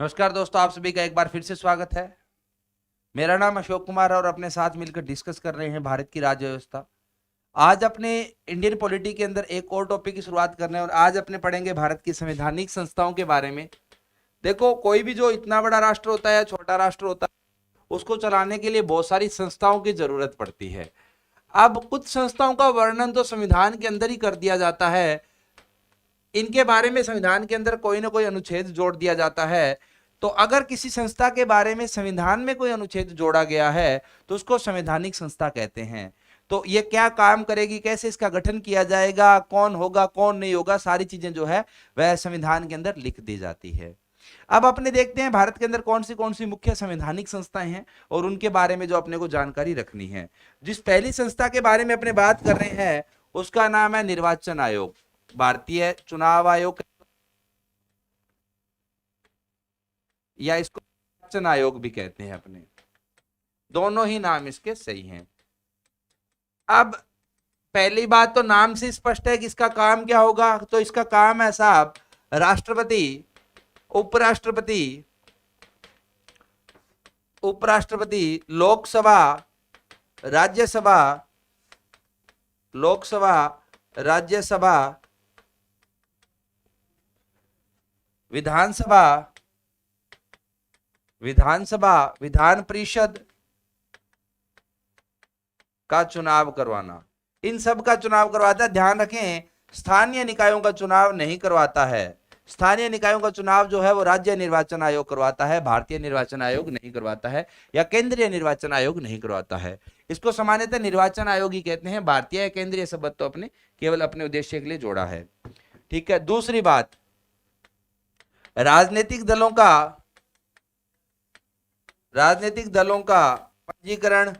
नमस्कार दोस्तों, आप सभी का एक बार फिर से स्वागत है। मेरा नाम अशोक कुमार है और अपने साथ मिलकर डिस्कस कर रहे हैं भारत की राज्य व्यवस्था। आज अपने इंडियन पॉलिटी के अंदर एक और टॉपिक की शुरुआत करने और आज अपने पढ़ेंगे भारत की संवैधानिक संस्थाओं के बारे में। देखो, कोई भी जो इतना बड़ा राष्ट्र होता है या छोटा राष्ट्र होता है, उसको चलाने के लिए बहुत सारी संस्थाओं की जरूरत पड़ती है। अब कुछ संस्थाओं का वर्णन तो संविधान के अंदर ही कर दिया जाता है, इनके बारे में संविधान के अंदर कोई ना कोई अनुच्छेद जोड़ दिया जाता है। तो अगर किसी संस्था के बारे में संविधान में कोई अनुच्छेद जोड़ा गया है तो उसको संवैधानिक संस्था कहते हैं। तो ये क्या काम करेगी, कैसे इसका गठन किया जाएगा, कौन होगा कौन नहीं होगा, सारी चीजें जो है वह संविधान के अंदर लिख दी जाती है। अब अपने देखते हैं भारत के अंदर कौन सी मुख्य संवैधानिक संस्थाएं हैं और उनके बारे में जो अपने को जानकारी रखनी है। जिस पहली संस्था के बारे में अपने बात कर रहे हैं उसका नाम है निर्वाचन आयोग। भारतीय चुनाव आयोग या इसको निर्वाचन आयोग भी कहते हैं अपने, दोनों ही नाम इसके सही हैं। अब पहली बात तो नाम से स्पष्ट है कि इसका काम क्या होगा। तो इसका काम है साहब, राष्ट्रपति, उपराष्ट्रपति, लोकसभा, राज्यसभा, राज्यसभा, विधान परिषद का चुनाव करवाना, इन सब का चुनाव करवाता है। ध्यान रखें, स्थानीय निकायों का चुनाव नहीं करवाता है। स्थानीय निकायों का चुनाव जो है वो राज्य निर्वाचन आयोग करवाता है, भारतीय निर्वाचन आयोग नहीं करवाता है या केंद्रीय निर्वाचन आयोग नहीं करवाता है। इसको सामान्यतः निर्वाचन आयोग ही कहते हैं। भारतीय या केंद्रीय शब्द तो अपने केवल अपने उद्देश्य के लिए जोड़ा है। ठीक है। दूसरी बात, राजनीतिक दलों का पंजीकरण,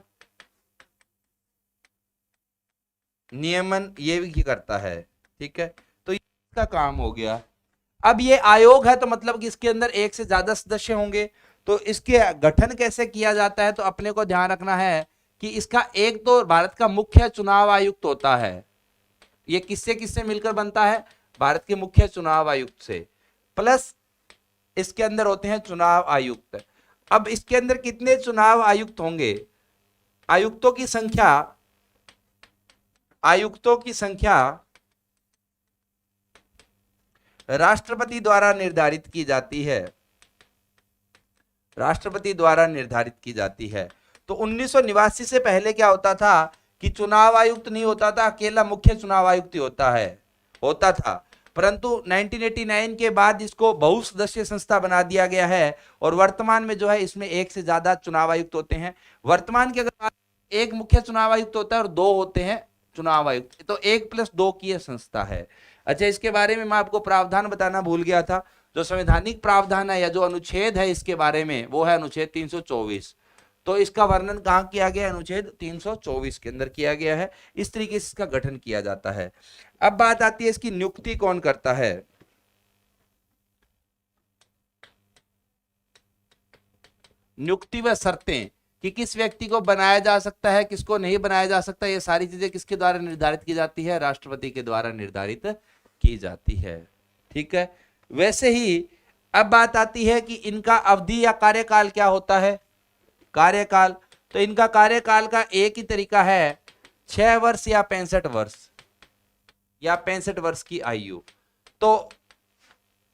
नियमन ये भी करता है। ठीक है, तो इसका काम हो गया। अब ये आयोग है तो मतलब कि इसके अंदर एक से ज्यादा सदस्य होंगे। तो इसके गठन कैसे किया जाता है तो अपने को ध्यान रखना है कि इसका एक तो भारत का मुख्य चुनाव आयुक्त होता है। ये किससे किससे मिलकर बनता है? भारत के मुख्य चुनाव आयुक्त से, प्लस इसके अंदर होते हैं चुनाव आयुक्त। अब इसके अंदर कितने चुनाव आयुक्त होंगे? आयुक्तों की संख्या राष्ट्रपति द्वारा निर्धारित की जाती है। तो 1989 से पहले क्या होता था कि चुनाव आयुक्त नहीं होता था, अकेला मुख्य चुनाव आयुक्त ही होता था। परंतु 1989 के बाद इसको बहुसदस्यीय संस्था बना दिया गया है और वर्तमान में जो है इसमें एक से ज्यादा चुनाव आयुक्त होते हैं। वर्तमान की अगर एक मुख्य चुनाव आयुक्त होता है और दो होते हैं चुनाव आयुक्त, तो 1+2 की यह संस्था है। अच्छा, इसके बारे में मैं आपको प्रावधान बताना भूल गया था। जो संवैधानिक प्रावधान है या जो अनुच्छेद है इसके बारे में, वो है अनुच्छेद 324। तो इसका वर्णन कहां किया गया? अनुच्छेद 324 के अंदर किया गया है। इस तरीके से इसका गठन किया जाता है। अब बात आती है इसकी नियुक्ति कौन करता है। नियुक्ति व शर्तें कि किस व्यक्ति को बनाया जा सकता है, किसको नहीं बनाया जा सकता, ये सारी चीजें किसके द्वारा निर्धारित की जाती है? राष्ट्रपति के द्वारा निर्धारित की जाती है। ठीक है। वैसे ही अब बात आती है कि इनका अवधि या कार्यकाल क्या होता है। कार्यकाल, तो इनका कार्यकाल का एक ही तरीका है, 6 वर्ष या 65 वर्ष की आयु। तो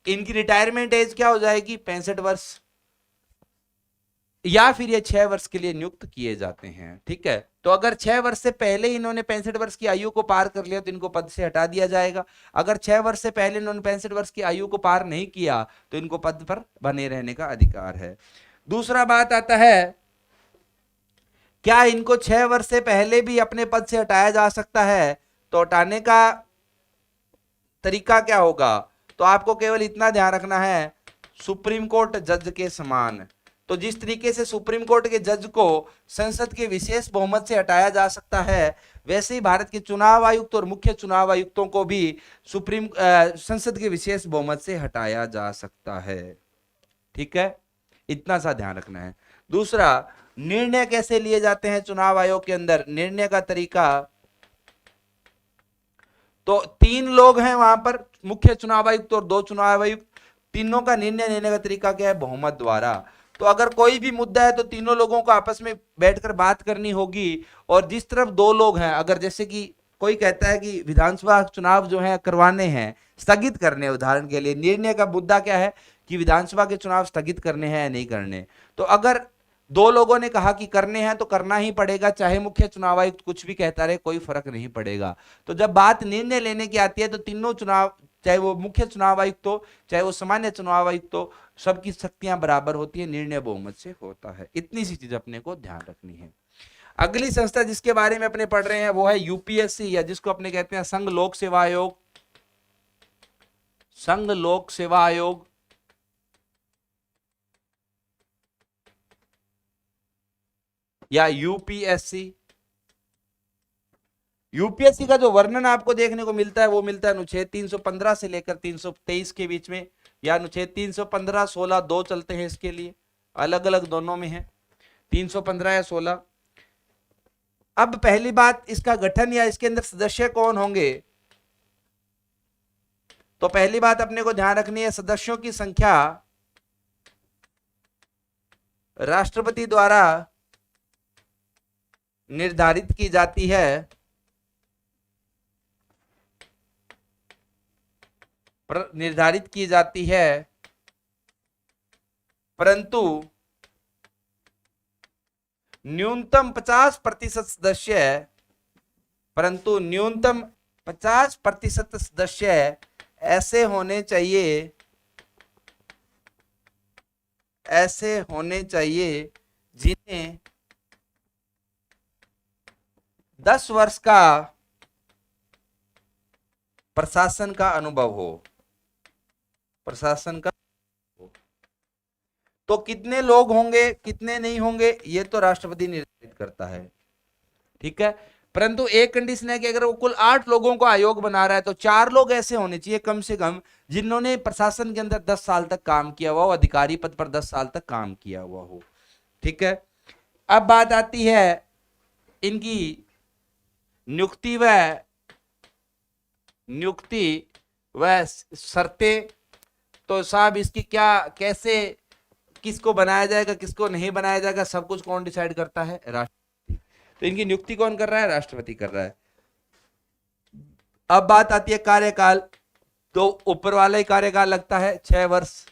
इनकी रिटायरमेंट एज क्या हो जाएगी? 65 वर्ष, या फिर ये 6 वर्ष के लिए नियुक्त किए जाते हैं। ठीक है। तो अगर 6 वर्ष से पहले इन्होंने 65 वर्ष की आयु को पार कर लिया तो इनको पद से हटा दिया जाएगा। अगर 6 वर्ष से पहले इन्होंने 65 वर्ष की आयु को पार नहीं किया तो इनको पद पर बने रहने का अधिकार है। दूसरा बात आता है, क्या इनको 6 वर्ष से पहले भी अपने पद से हटाया जा सकता है? तो हटाने का तरीका क्या होगा? तो आपको केवल इतना ध्यान रखना है, सुप्रीम कोर्ट जज के समान। तो जिस तरीके से सुप्रीम कोर्ट के जज को संसद के विशेष बहुमत से हटाया जा सकता है, वैसे ही भारत के चुनाव आयुक्त और मुख्य चुनाव आयुक्तों को भी संसद के विशेष बहुमत से हटाया जा सकता है। ठीक है, इतना सा ध्यान रखना है। दूसरा, निर्णय कैसे लिए जाते हैं चुनाव आयोग के अंदर? निर्णय का तरीका, तो 3 लोग हैं वहां पर, मुख्य चुनाव आयुक्त और 2 चुनाव आयुक्त। तीनों का निर्णय लेने का तरीका क्या है? बहुमत द्वारा। तो अगर कोई भी मुद्दा है तो तीनों लोगों को आपस में बैठकर बात करनी होगी, और जिस तरफ दो लोग हैं, अगर जैसे कि कोई कहता है कि विधानसभा चुनाव जो है करवाने हैं, स्थगित करने, उदाहरण के लिए निर्णय का मुद्दा क्या है कि विधानसभा के चुनाव स्थगित करने हैं या नहीं करने, तो अगर दो लोगों ने कहा कि करने हैं तो करना ही पड़ेगा, चाहे मुख्य चुनाव आयुक्त कुछ भी कहता रहे, कोई फर्क नहीं पड़ेगा। तो जब बात निर्णय लेने की आती है तो तीनों चुनाव, चाहे वो मुख्य चुनाव आयुक्त हो चाहे वो सामान्य चुनाव आयुक्त हो, सबकी शक्तियां बराबर होती है, निर्णय बहुमत से होता है। इतनी सी चीज अपने को ध्यान रखनी है। अगली संस्था जिसके बारे में अपने पढ़ रहे हैं वो है यूपीएससी, या जिसको अपने कहते हैं संघ लोक सेवा आयोग। संघ लोक सेवा आयोग या यूपीएससी। यूपीएससी का जो वर्णन आपको देखने को मिलता है वो मिलता है अनुच्छेद 315 से लेकर 323 के बीच में, या अनुच्छेद 315, 16 दो चलते हैं इसके लिए, अलग अलग दोनों में है, 315 या 16। अब पहली बात, इसका गठन या इसके अंदर सदस्य कौन होंगे, तो पहली बात अपने को ध्यान रखनी है, सदस्यों की संख्या राष्ट्रपति द्वारा निर्धारित की जाती है, परंतु न्यूनतम 50% सदस्य, परंतु न्यूनतम 50% सदस्य ऐसे होने चाहिए जिन्हें 10 वर्ष का प्रशासन का अनुभव हो। प्रशासन का, तो कितने लोग होंगे कितने नहीं होंगे ये तो राष्ट्रपति निर्धारित करता है, ठीक है। परंतु एक कंडीशन है कि अगर वो कुल 8 लोगों को आयोग बना रहा है तो 4 लोग ऐसे होने चाहिए कम से कम जिन्होंने प्रशासन के अंदर 10 साल तक काम किया हुआ हो, अधिकारी पद पर 10 साल तक काम किया हुआ हो, ठीक है। अब बात आती है इनकी नियुक्ति व शर्तें। तो साहब इसकी क्या, कैसे, किसको बनाया जाएगा किसको नहीं बनाया जाएगा, सब कुछ कौन डिसाइड करता है? राष्ट्रपति। तो इनकी नियुक्ति कौन कर रहा है? राष्ट्रपति कर रहा है। अब बात आती है कार्यकाल। तो ऊपर वाला ही कार्यकाल लगता है 6 वर्ष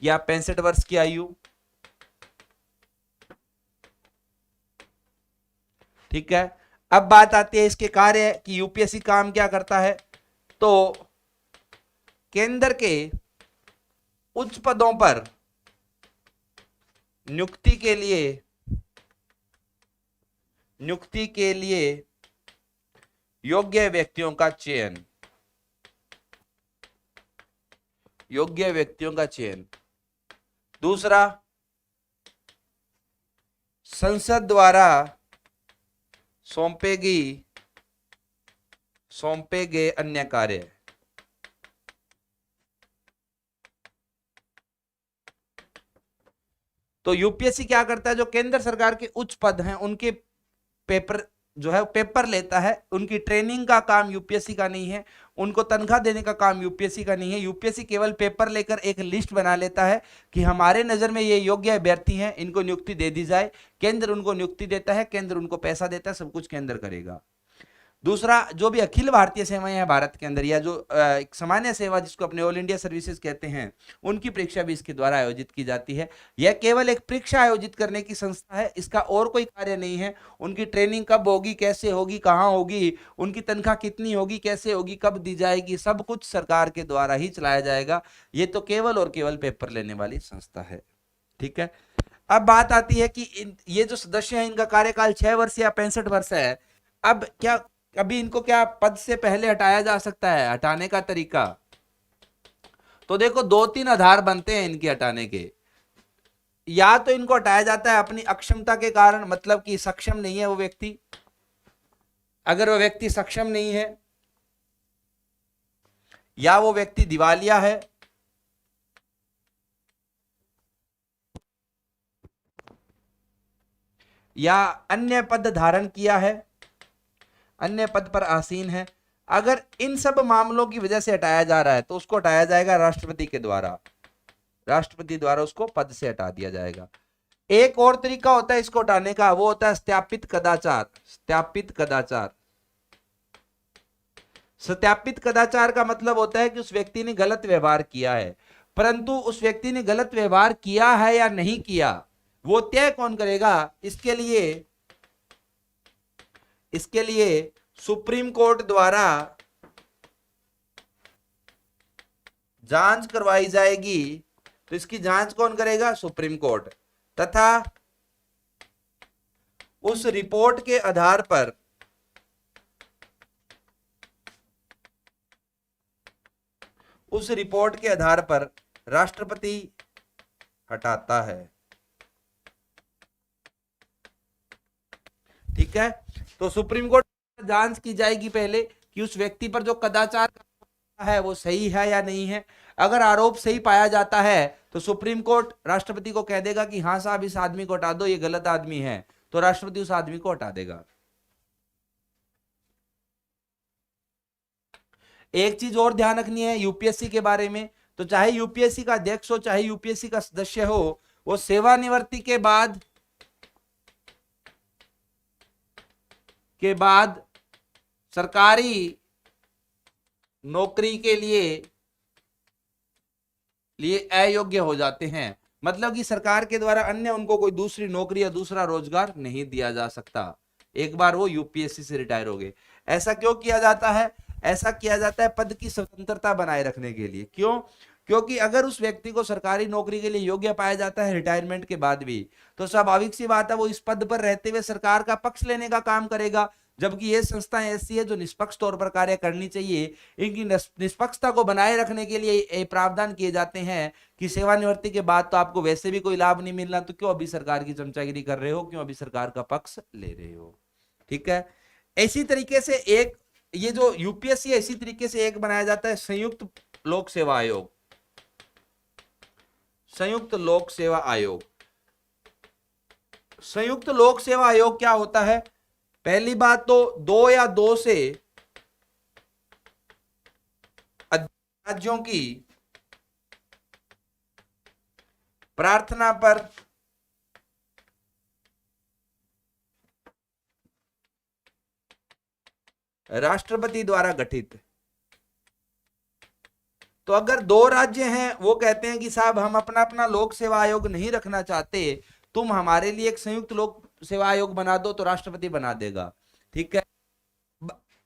या 65 वर्ष की आयु, ठीक है। अब बात आती है इसके कार्य कि यूपीएससी काम क्या करता है। तो केंद्र के उच्च पदों पर नियुक्ति के लिए योग्य व्यक्तियों का चयन। दूसरा, संसद द्वारा सौंपे गए अन्य कार्य। तो यूपीएससी क्या करता है, जो केंद्र सरकार के उच्च पद हैं उनके पेपर लेता है। उनकी ट्रेनिंग का काम यूपीएससी का नहीं है, उनको तनख्वाह देने का काम यूपीएससी का नहीं है। यूपीएससी केवल पेपर लेकर एक लिस्ट बना लेता है कि हमारे नजर में ये योग्य अभ्यर्थी हैं, इनको नियुक्ति दे दी जाए। केंद्र उनको नियुक्ति देता है, केंद्र उनको पैसा देता है, सब कुछ केंद्र करेगा। दूसरा, जो भी अखिल भारतीय सेवाएं हैं भारत के अंदर, या जो एक सामान्य सेवा जिसको अपने ऑल इंडिया सर्विसेज कहते हैं, उनकी परीक्षा भी इसके द्वारा आयोजित की जाती है। यह केवल एक परीक्षा आयोजित करने की संस्था है, इसका और कोई कार्य नहीं है। उनकी ट्रेनिंग कब होगी, कैसे होगी, कहाँ होगी, उनकी तनख्वाह कितनी होगी, कैसे होगी, कब दी जाएगी, सब कुछ सरकार के द्वारा ही चलाया जाएगा। ये तो केवल और केवल पेपर लेने वाली संस्था है, ठीक है। अब बात आती है कि ये जो सदस्य हैं इनका कार्यकाल 6 वर्ष या 65 वर्ष है। अब क्या अभी इनको क्या पद से पहले हटाया जा सकता है? हटाने का तरीका तो देखो, 2-3 आधार बनते हैं इनके हटाने के। या तो इनको हटाया जाता है अपनी अक्षमता के कारण, मतलब कि सक्षम नहीं है वो व्यक्ति। अगर वो व्यक्ति सक्षम नहीं है, या वो व्यक्ति दिवालिया है, या अन्य पद धारण किया है, अन्य पद पर आसीन है। अगर इन सब मामलों की वजह से हटाया जा रहा है तो उसको हटाया जाएगा राष्ट्रपति के द्वारा, राष्ट्रपति द्वारा उसको पद से हटा दिया जाएगा। एक और तरीका होता है इसको हटाने का, वो होता है सत्यापित कदाचार। सत्यापित कदाचार, सत्यापित कदाचार का मतलब होता है कि उस व्यक्ति ने गलत व्यवहार किया है, परंतु उस व्यक्ति ने गलत व्यवहार किया है या नहीं किया वो तय कौन करेगा? इसके लिए सुप्रीम कोर्ट द्वारा जांच करवाई जाएगी। तो इसकी जांच कौन करेगा? Supreme court. तथा उस रिपोर्ट के आधार पर राष्ट्रपति हटाता है। ठीक है, तो सुप्रीम कोर्ट जांच की जाएगी पहले कि उस व्यक्ति पर जो कदाचार है वो सही है या नहीं है। अगर आरोप सही पाया जाता है तो सुप्रीम कोर्ट राष्ट्रपति को कह देगा कि हाँ साहब इस आदमी को हटा दो, ये गलत आदमी है, तो राष्ट्रपति उस आदमी को हटा देगा। एक चीज और ध्यान रखनी है यूपीएससी के बारे में, तो चाहे यूपीएससी का अध्यक्ष हो चाहे यूपीएससी का सदस्य हो, वो सेवानिवृत्ति के बाद सरकारी नौकरी के लिए अयोग्य हो जाते हैं। मतलब कि सरकार के द्वारा अन्य उनको कोई दूसरी नौकरी या दूसरा रोजगार नहीं दिया जा सकता एक बार वो यूपीएससी से रिटायर हो गए। ऐसा क्यों किया जाता है? ऐसा किया जाता है पद की स्वतंत्रता बनाए रखने के लिए। क्यों? क्योंकि अगर उस व्यक्ति को सरकारी नौकरी के लिए योग्य पाया जाता है रिटायरमेंट के बाद भी, तो स्वाभाविक सी बात है वो इस पद पर रहते हुए सरकार का पक्ष लेने का काम करेगा। जबकि ये संस्थाएं ऐसी है जो निष्पक्ष तौर पर कार्य करनी चाहिए। इनकी निष्पक्षता को बनाए रखने के लिए प्रावधान किए जाते हैं कि सेवानिवृत्ति के बाद तो आपको वैसे भी कोई लाभ नहीं मिलना, तो क्यों अभी सरकार की चमचागिरी कर रहे हो, क्यों अभी सरकार का पक्ष ले रहे हो। ठीक है, इसी तरीके से एक ये जो यूपीएससी है इसी तरीके से एक बनाया जाता है संयुक्त लोक सेवा आयोग। संयुक्त लोक सेवा आयोग, संयुक्त लोक सेवा आयोग क्या होता है? पहली बात तो दो या दो से राज्यों की प्रार्थना पर राष्ट्रपति द्वारा गठित। तो अगर दो राज्य हैं वो कहते हैं कि साहब हम अपना अपना लोक सेवा आयोग नहीं रखना चाहते, तुम हमारे लिए एक संयुक्त लोक सेवा आयोग बना दो, तो राष्ट्रपति बना देगा। ठीक है,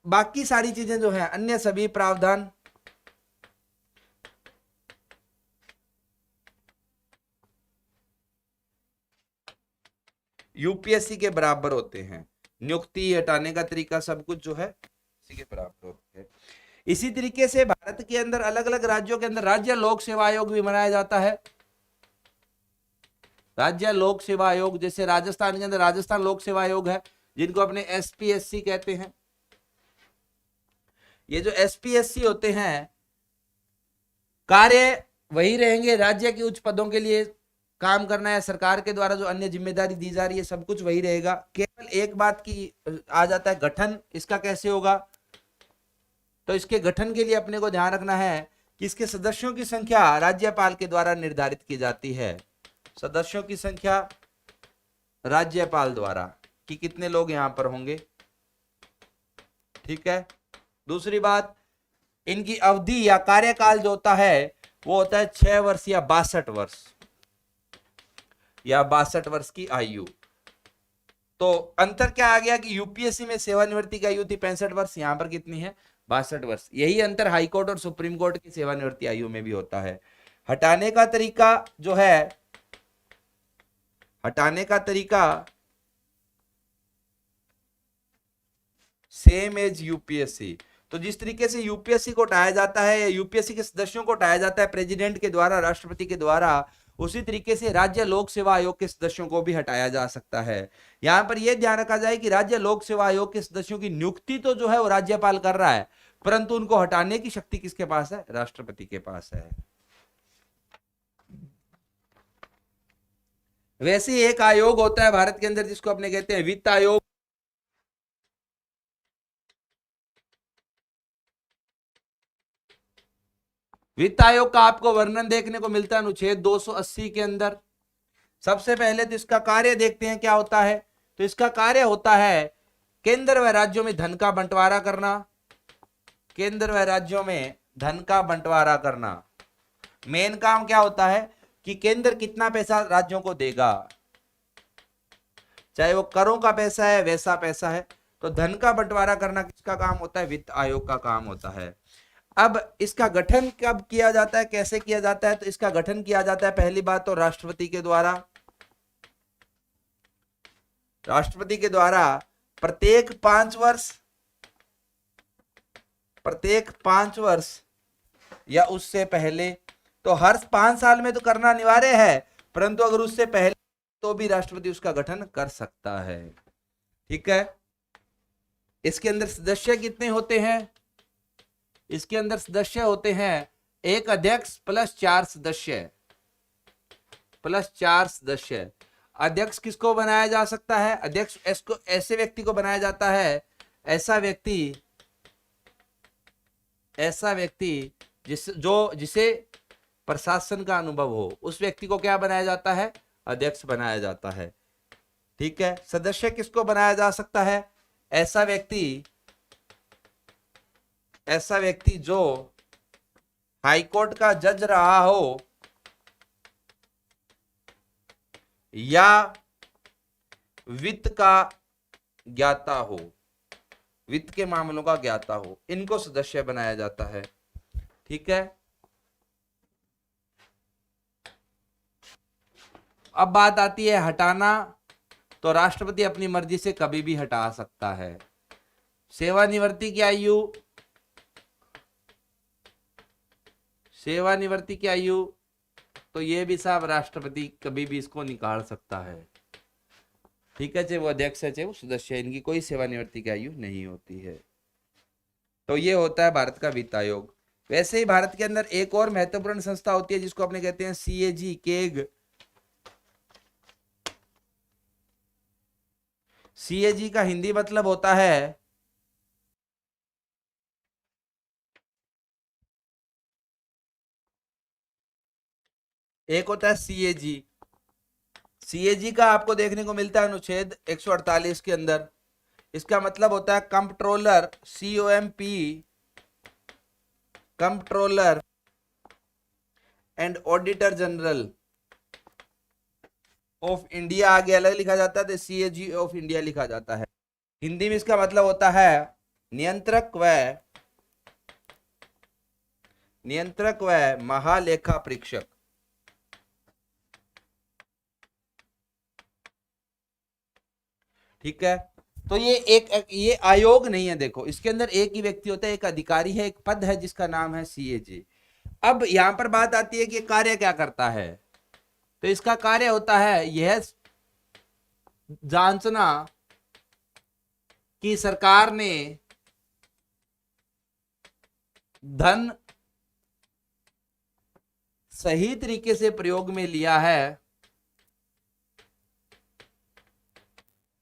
बाकी सारी चीजें जो है अन्य सभी प्रावधान यूपीएससी के बराबर होते हैं। नियुक्ति हटाने का तरीका सब कुछ जो है इसी के बराबर होते हैं। इसी तरीके से भारत के अंदर अलग अलग राज्यों के अंदर राज्य लोक सेवा आयोग भी बनाया जाता है। राज्य लोक सेवा आयोग, जैसे राजस्थान के अंदर राजस्थान लोक सेवा आयोग है, जिनको अपने एसपीएससी कहते हैं। ये जो एसपीएससी होते हैं कार्य वही रहेंगे, राज्य के उच्च पदों के लिए काम करना है, सरकार के द्वारा जो अन्य जिम्मेदारी दी जा रही है सब कुछ वही रहेगा। केवल एक बात की आ जाता है गठन, इसका कैसे होगा? तो इसके गठन के लिए अपने को ध्यान रखना है कि इसके सदस्यों की संख्या राज्यपाल के द्वारा निर्धारित की जाती है। सदस्यों की संख्या राज्यपाल द्वारा कि कितने लोग यहां पर होंगे। ठीक है, दूसरी बात इनकी अवधि या कार्यकाल जो होता है वो होता है 6 वर्ष या 62 वर्ष या 62 वर्ष की आयु। तो अंतर क्या आ गया कि यूपीएससी में सेवानिवृत्ति की आयु थी 65 वर्ष, यहां पर कितनी है? 62 वर्ष। यही अंतर हाईकोर्ट और सुप्रीम कोर्ट की सेवानिवृत्ति आयु में भी होता है। हटाने का तरीका जो है, हटाने का तरीका सेम एज यूपीएससी। तो जिस तरीके से यूपीएससी को हटाया जाता है या यूपीएससी के सदस्यों को हटाया जाता है प्रेसिडेंट के द्वारा, राष्ट्रपति के द्वारा, उसी तरीके से राज्य लोक सेवा आयोग के सदस्यों को भी हटाया जा सकता है। यहां पर यह ध्यान रखा जाए कि राज्य लोक सेवा आयोग के सदस्यों की नियुक्ति तो जो है वो राज्यपाल कर रहा है, परंतु उनको हटाने की शक्ति किसके पास है? राष्ट्रपति के पास है। वैसे एक आयोग होता है भारत के अंदर जिसको अपने कहते हैं वित्त आयोग। वित्त आयोग का आपको वर्णन देखने को मिलता है अनुच्छेद 280 के अंदर। सबसे पहले तो इसका कार्य देखते हैं क्या होता है। तो इसका कार्य होता है केंद्र व राज्यों में धन का बंटवारा करना। केंद्र व राज्यों में धन का बंटवारा करना। मेन काम क्या होता है कि केंद्र कितना पैसा राज्यों को देगा, चाहे वो करों का पैसा है वैसा पैसा है। तो धन का बंटवारा करना किसका काम होता है, वित्त आयोग का काम होता है। अब इसका गठन कब किया जाता है, कैसे किया जाता है, तो इसका गठन किया जाता है पहली बात तो राष्ट्रपति के द्वारा। राष्ट्रपति के द्वारा प्रत्येक 5 वर्ष या उससे पहले, तो हर 5 साल में तो करना अनिवार्य है, परंतु अगर उससे पहले तो भी राष्ट्रपति उसका गठन कर सकता है। ठीक है। इसके अंदर सदस्य कितने होते हैं, इसके अंदर सदस्य होते हैं एक अध्यक्ष प्लस 4 सदस्य। अध्यक्ष किसको बनाया जा सकता है, अध्यक्ष ऐसे व्यक्ति को बनाया जाता है, ऐसा व्यक्ति जिसे प्रशासन का अनुभव हो, उस व्यक्ति को क्या बनाया जाता है, अध्यक्ष बनाया जाता है। ठीक है। सदस्य किसको बनाया जा सकता है, ऐसा व्यक्ति जो हाईकोर्ट का जज रहा हो या वित्त का ज्ञाता हो, वित्त के मामलों का ज्ञाता हो, इनको सदस्य बनाया जाता है। ठीक है। अब बात आती है हटाना। तो राष्ट्रपति अपनी मर्जी से कभी भी हटा सकता है। सेवानिवृत्ति की आयु तो ये भी साहब राष्ट्रपति कभी भी इसको निकाल सकता है। ठीक है। चाहे वो अध्यक्ष है चाहे वो सदस्य है, इनकी कोई सेवानिवृत्ति की आयु नहीं होती है। तो ये होता है भारत का वित्त आयोग। वैसे ही भारत के अंदर एक और महत्वपूर्ण संस्था होती है जिसको अपने कहते हैं CAG, केग। CAG का हिंदी मतलब होता है एक होता है CAG का आपको देखने को मिलता है अनुच्छेद 148 के अंदर। इसका मतलब होता है comptroller, COMP, comptroller and auditor general of India. आगे अलग लिखा जाता है तो CAG ऑफ इंडिया लिखा जाता है। हिंदी में इसका मतलब होता है नियंत्रक व महालेखा परीक्षक। ठीक है। तो ये आयोग नहीं है, देखो इसके अंदर एक ही व्यक्ति होता है, एक अधिकारी है, एक पद है जिसका नाम है CAG। अब यहां पर बात आती है कि कार्य क्या करता है। तो इसका कार्य होता है यह जांचना कि सरकार ने धन सही तरीके से प्रयोग में लिया है,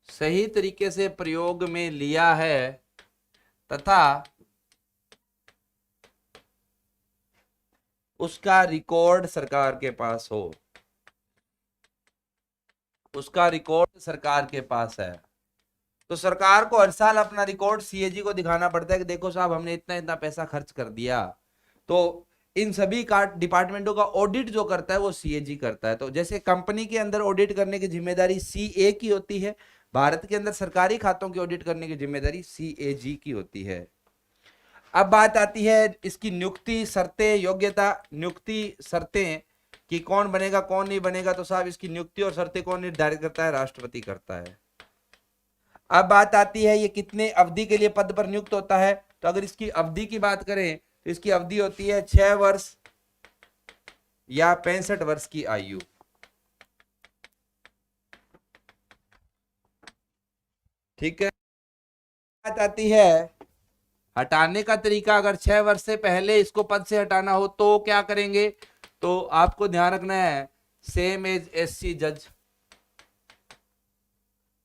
सही तरीके से प्रयोग में लिया है तथा उसका रिकॉर्ड सरकार के पास हो, उसका रिकॉर्ड सरकार के पास है। तो सरकार को हर साल अपना रिकॉर्ड CAG को दिखाना पड़ता है कि देखो साहब हमने इतना इतना पैसा खर्च कर दिया। तो इन सभी डिपार्टमेंटों का ऑडिट जो करता है वो CAG करता है। तो जैसे कंपनी के अंदर ऑडिट करने की जिम्मेदारी CA की होती है, भारत के अंदर सरकारी खातों की ऑडिट करने की जिम्मेदारी CAG की होती है। अब बात आती है इसकी नियुक्ति, शर्तें, योग्यता। नियुक्ति, शर्तें कि कौन बनेगा कौन नहीं बनेगा, तो साहब इसकी नियुक्ति और शर्तें कौन निर्धारित करता है, राष्ट्रपति करता है। अब बात आती है ये कितने अवधि के लिए पद पर नियुक्त होता है। तो अगर इसकी अवधि की बात करें तो इसकी अवधि होती है 6 वर्ष या 65 वर्ष की आयु। ठीक है। बात आती है हटाने का तरीका। अगर 6 वर्ष से पहले इसको पद से हटाना हो तो क्या करेंगे, तो आपको ध्यान रखना है सेम एज SC जज।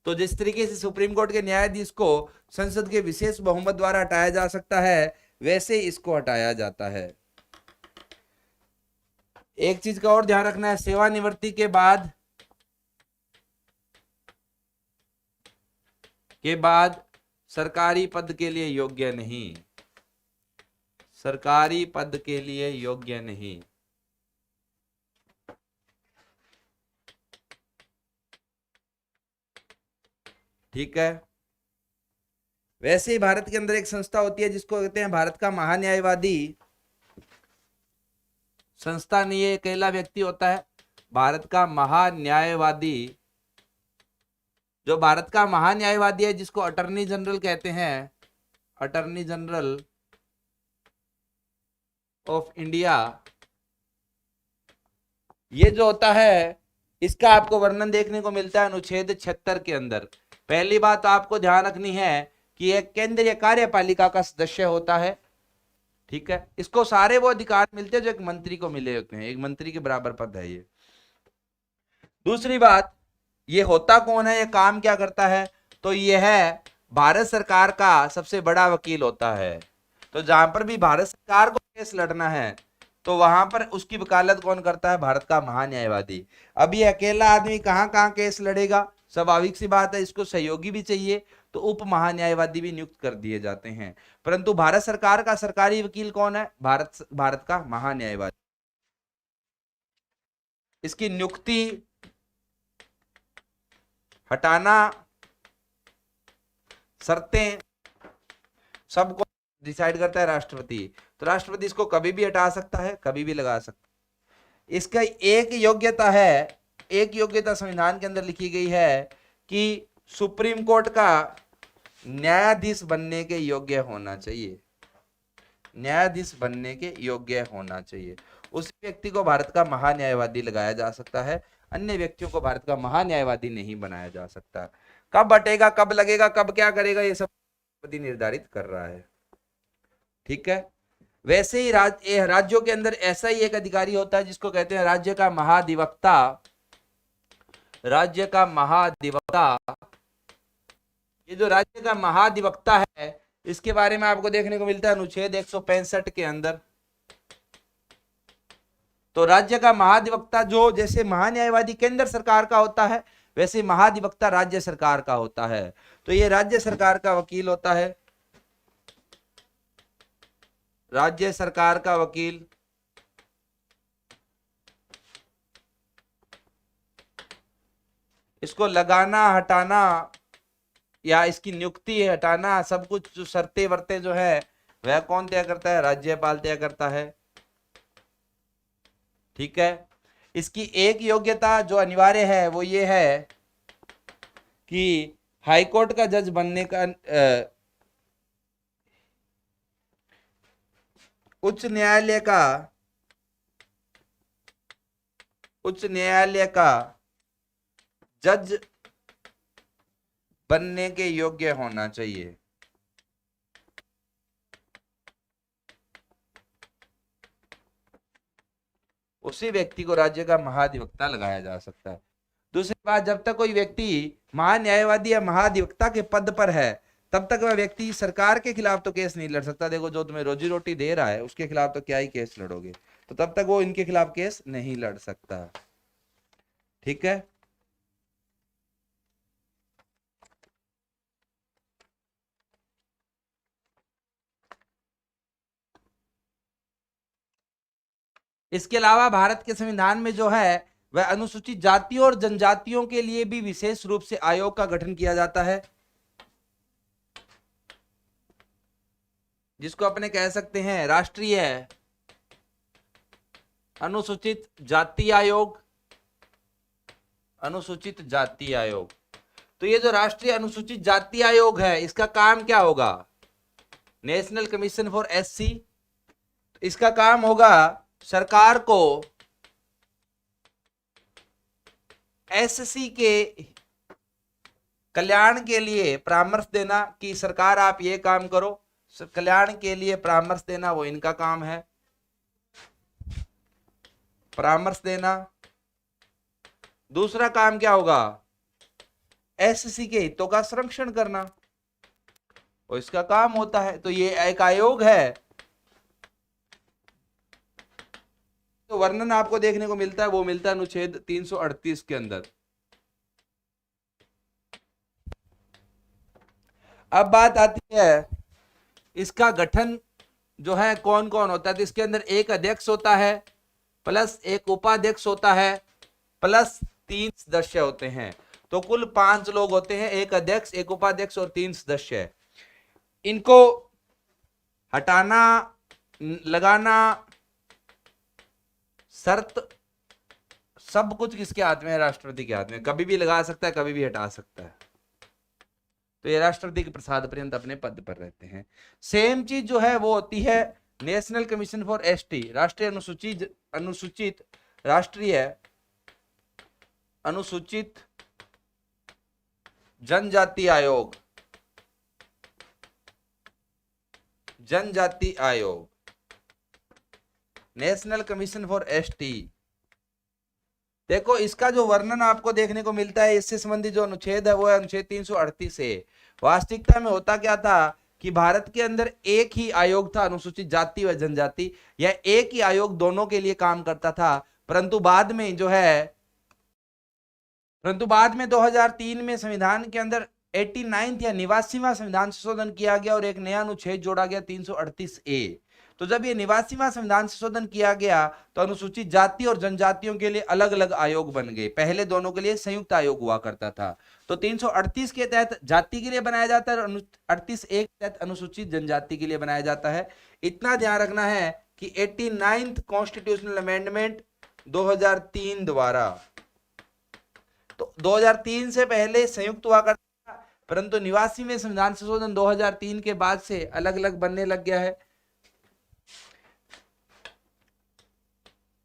तो जिस तरीके से सुप्रीम कोर्ट के न्यायाधीश को संसद के विशेष बहुमत द्वारा हटाया जा सकता है, वैसे इसको हटाया जाता है। एक चीज का और ध्यान रखना है, सेवानिवृत्ति के बाद सरकारी पद के लिए योग्य नहीं, सरकारी पद के लिए योग्य नहीं। ठीक है। वैसे ही भारत के अंदर एक संस्था होती है जिसको कहते हैं भारत का महान्यायवादी। संस्था नहीं, ये अकेला व्यक्ति होता है, भारत का महान्यायवादी। जो भारत का महान्यायवादी है, जिसको अटॉर्नी जनरल कहते हैं, अटॉर्नी जनरल ऑफ इंडिया, ये जो होता है इसका आपको वर्णन देखने को मिलता है अनुच्छेद 76 के अंदर। पहली बात आपको ध्यान रखनी है कि एक केंद्रीय कार्यपालिका का सदस्य होता है। ठीक है, इसको सारे वो अधिकार मिलते हैं जो एक मंत्री को मिले होते हैं, एक मंत्री के बराबर पद है ये। दूसरी बात, ये होता कौन है, ये काम क्या करता है, तो ये है भारत सरकार का सबसे बड़ा वकील होता है। तो जहां पर भी भारत सरकार को केस लड़ना है तो वहां पर उसकी वकालत कौन करता है, भारत का महान्यायवादी। अब ये अकेला आदमी कहां कहां केस लड़ेगा, स्वाभाविक सी बात है, इसको सहयोगी भी चाहिए, तो उप महान्यायवादी भी नियुक्त कर दिए जाते हैं। परंतु भारत सरकार का सरकारी वकील कौन है, भारत का महान्यायवादी। इसकी नियुक्ति, हटाना, शर्तें सबको डिसाइड करता है राष्ट्रपति। तो राष्ट्रपति इसको कभी भी हटा सकता है, कभी भी लगा सकता है। इसका एक योग्यता है, एक योग्यता संविधान के अंदर लिखी गई है कि सुप्रीम कोर्ट का न्यायाधीश बनने के योग्य होना चाहिए, न्यायाधीश बनने के योग्य होना चाहिए। उस व्यक्ति को भारत का महान्यायवादी लगाया जा सकता है, अन्य व्यक्तियों को भारत का महान्यायवादी नहीं बनाया जा सकता। कब हटेगा, कब लगेगा, कब क्या करेगा, ये सब निर्धारित कर रहा है। ठीक है। वैसे ही राज्यों के अंदर ऐसा ही एक अधिकारी होता है जिसको कहते हैं राज्य का महाधिवक्ता। राज्य का महाधिवक्ता, ये जो राज्य का महाधिवक्ता है, इसके बारे में आपको देखने को मिलता है अनुच्छेद 165 के अंदर। तो राज्य का महाधिवक्ता, जो जैसे महान्यायवादी केंद्र सरकार का होता है, वैसे महाधिवक्ता राज्य सरकार का होता है। तो ये राज्य सरकार का वकील होता है, राज्य सरकार का वकील। इसको लगाना, हटाना या इसकी नियुक्ति, हटाना, सब कुछ जो शर्तें वर्तें जो है वह कौन तय करता है, राज्यपाल तय करता है। ठीक है। इसकी एक योग्यता जो अनिवार्य है वो ये है कि हाईकोर्ट का जज बनने का, उच्च न्यायालय का जज बनने के योग्य होना चाहिए। उसी व्यक्ति को राज्य का महाधिवक्ता लगाया जा सकता है। दूसरी बात, जब तक कोई व्यक्ति महान्यायवादी या महाधिवक्ता के पद पर है तब तक वह व्यक्ति सरकार के खिलाफ तो केस नहीं लड़ सकता। देखो, जो तुम्हें रोजी रोटी दे रहा है उसके खिलाफ तो क्या ही केस लड़ोगे, तो तब तक वो इनके खिलाफ केस नहीं लड़ सकता। ठीक है। इसके अलावा भारत के संविधान में जो है वह अनुसूचित जातियों और जनजातियों के लिए भी विशेष रूप से आयोग का गठन किया जाता है, जिसको अपने कह सकते हैं राष्ट्रीय अनुसूचित जाति आयोग। अनुसूचित जाति आयोग। तो ये जो राष्ट्रीय अनुसूचित जाति आयोग है, इसका काम क्या होगा, नेशनल कमीशन फॉर एससी। इसका काम होगा सरकार को एससी के कल्याण के लिए परामर्श देना कि सरकार आप ये काम करो, कल्याण के लिए परामर्श देना वो इनका काम है, परामर्श देना। दूसरा काम क्या होगा, एससी के हितों का संरक्षण करना, वो इसका काम होता है। तो ये एक आयोग है तो वर्णन आपको देखने को मिलता है वो मिलता है अनुच्छेद 338 के अंदर। अब बात आती है इसका गठन जो है कौन कौन होता है। तो इसके अंदर एक अध्यक्ष होता है प्लस एक उपाध्यक्ष होता है प्लस 3 सदस्य होते हैं। तो कुल 5 लोग होते हैं, एक अध्यक्ष, एक उपाध्यक्ष और 3 सदस्य। इनको हटाना, लगाना, शर्त, सब कुछ किसके हाथ में है? राष्ट्रपति के हाथ में। कभी भी लगा सकता है, कभी भी हटा सकता है। तो ये राष्ट्रपति के प्रसाद पर्यंत अपने पद पर रहते हैं। सेम चीज जो है वो होती है नेशनल कमीशन फॉर एसटी, राष्ट्रीय अनुसूचित जनजाति आयोग, जनजाति आयोग, नेशनल कमीशन फॉर एसटी। देखो इसका जो वर्णन आपको देखने को मिलता है, इससे संबंधित जो अनुच्छेद है वो है अनुच्छेद 338 है। वास्तविकता में होता क्या था कि भारत के अंदर एक ही आयोग था अनुसूचित जाति व जनजाति, या एक ही आयोग दोनों के लिए काम करता था। परंतु बाद में 2003 में संविधान के अंदर 89 या 89वां संविधान संशोधन किया गया और एक नया अनुच्छेद जोड़ा गया 338A। तो जब ये 89वां संविधान संशोधन किया गया तो अनुसूचित जाति और जनजातियों के लिए अलग अलग आयोग बन गए। पहले दोनों के लिए संयुक्त आयोग हुआ करता था। तो 338 के तहत जाति के लिए बनाया जाता है और 38A के तहत अनुसूचित जनजाति के लिए बनाया जाता है। इतना ध्यान रखना है कि 89th कॉन्स्टिट्यूशनल अमेंडमेंट 2003 द्वारा, तो 2003 से पहले संयुक्त हुआ करता था, परंतु 89वें संविधान संशोधन 2003 के बाद से अलग अलग बनने लग गया है।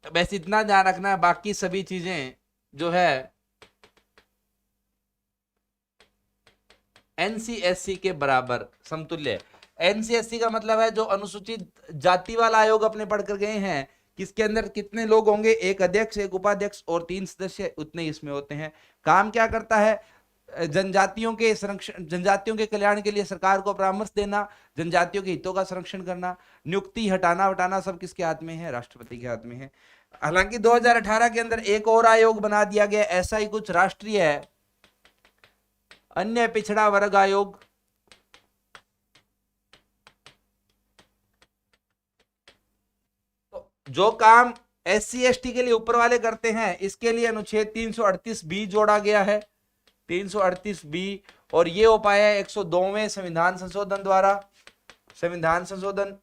बस इतना ध्यान रखना है, बाकी सभी चीजें जो है एनसीएससी के बराबर समतुल्य। एनसीएससी का मतलब है जो अनुसूचित जाति वाला आयोग अपने पढ़कर गए हैं, किसके अंदर कितने लोग होंगे? एक अध्यक्ष, एक उपाध्यक्ष और 3 सदस्य, उतने इसमें होते हैं। काम क्या करता है? जनजातियों के संरक्षण, जनजातियों के कल्याण के लिए सरकार को परामर्श देना, जनजातियों के हितों का संरक्षण करना, नियुक्ति, हटाना वटाना सब किसके हाथ में है? राष्ट्रपति के हाथ में है। हालांकि 2018 के अंदर एक और आयोग बना दिया गया, ऐसा ही कुछ राष्ट्रीय है, अन्य पिछड़ा वर्ग आयोग। तो जो काम SC ST के लिए ऊपर वाले करते हैं, इसके लिए अनुच्छेद 338B जोड़ा गया है, 338B। और ये हो पाया है 102वें संविधान संशोधन द्वारा, संविधान संशोधन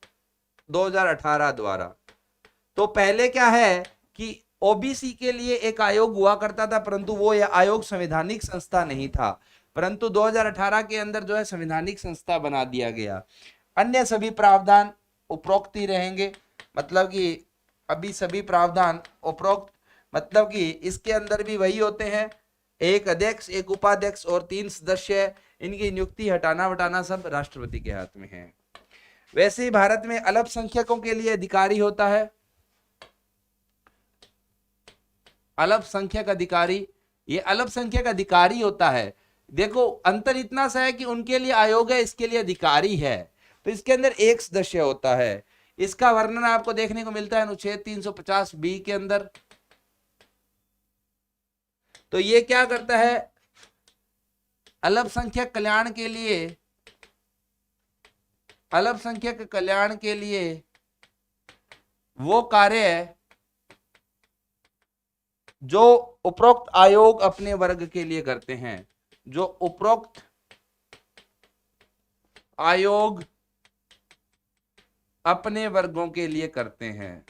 2018 द्वारा। तो पहले क्या है कि ओबीसी के लिए एक आयोग हुआ करता था, परंतु वो यह आयोग संवैधानिक संस्था नहीं था, परंतु 2018 के अंदर जो है संवैधानिक संस्था बना दिया गया। अन्य सभी प्रावधान उपरोक्त ही रहेंगे, मतलब कि अभी सभी प्रावधान उपरोक्त, मतलब कि इसके अंदर भी वही होते हैं, एक अध्यक्ष, एक उपाध्यक्ष और 3 सदस्य। इनकी नियुक्ति, हटाना वटाना सब राष्ट्रपति के हाथ में है। वैसे ही भारत में अल्पसंख्यकों के लिए अधिकारी होता है, अल्पसंख्यक अधिकारी। ये अल्पसंख्यक अधिकारी होता है। देखो अंतर इतना सा है कि उनके लिए आयोग है, इसके लिए अधिकारी है। तो इसके अंदर एक सदस्य होता है। इसका वर्णन आपको देखने को मिलता है अनुच्छेद 350B के अंदर। तो ये क्या करता है? अल्पसंख्यक कल्याण के लिए, अल्पसंख्यक कल्याण के लिए वो कार्य जो उपरोक्त आयोग अपने वर्ग के लिए करते हैं, जो उपरोक्त आयोग अपने वर्गों के लिए करते हैं।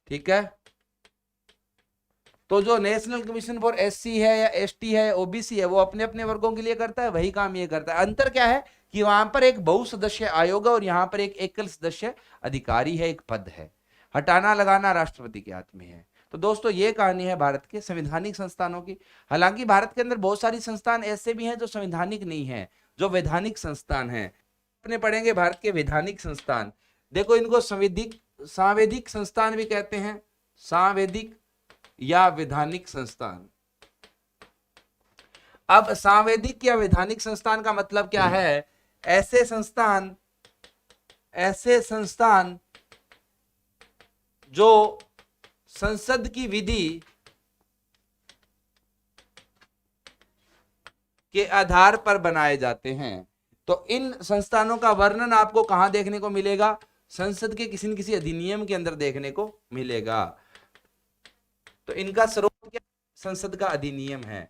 ठीक है। तो जो नेशनल कमीशन फॉर SC है या ST है, OBC है, वो अपने अपने वर्गों के लिए करता है, वही काम ये करता है। अंतर क्या है कि वहां पर एक बहुसदस्य आयोग है और यहाँ पर एक एकल सदस्य अधिकारी है, एक पद है। हटाना लगाना राष्ट्रपति के हाथ में है। तो दोस्तों ये कहानी है भारत के संवैधानिक संस्थानों की। हालांकि भारत के अंदर बहुत सारी संस्थान ऐसे भी हैं जो संवैधानिक नहीं है, जो वैधानिक संस्थान है। अपने पढ़ेंगे भारत के वैधानिक संस्थान। देखो इनको सांवैधिक संस्थान भी कहते हैं, सांवैधिक या वैधानिक संस्थान। अब सांवैधिक या वैधानिक संस्थान का मतलब क्या है? ऐसे संस्थान ऐसे संस्थान जो संसद की विधि के आधार पर बनाए जाते हैं। तो इन संस्थानों का वर्णन आपको कहां देखने को मिलेगा? संसद के किसी न किसी अधिनियम के अंदर देखने को मिलेगा। तो इनका स्रोत क्या? संसद का अधिनियम है।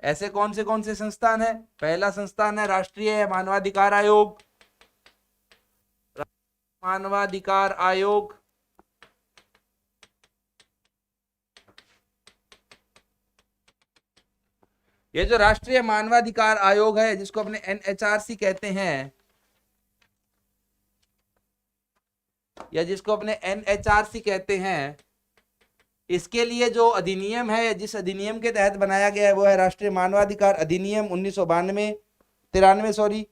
ऐसे कौन से संस्थान है? पहला संस्थान है राष्ट्रीय मानवाधिकार आयोग। मानवाधिकार आयोग, ये जो राष्ट्रीय मानवाधिकार आयोग है, जिसको अपने NHRC कहते हैं, या जिसको अपने NHRC कहते हैं, इसके लिए जो अधिनियम है, जिस अधिनियम के तहत बनाया गया है, वो है राष्ट्रीय मानवाधिकार अधिनियम 1993 सॉरी,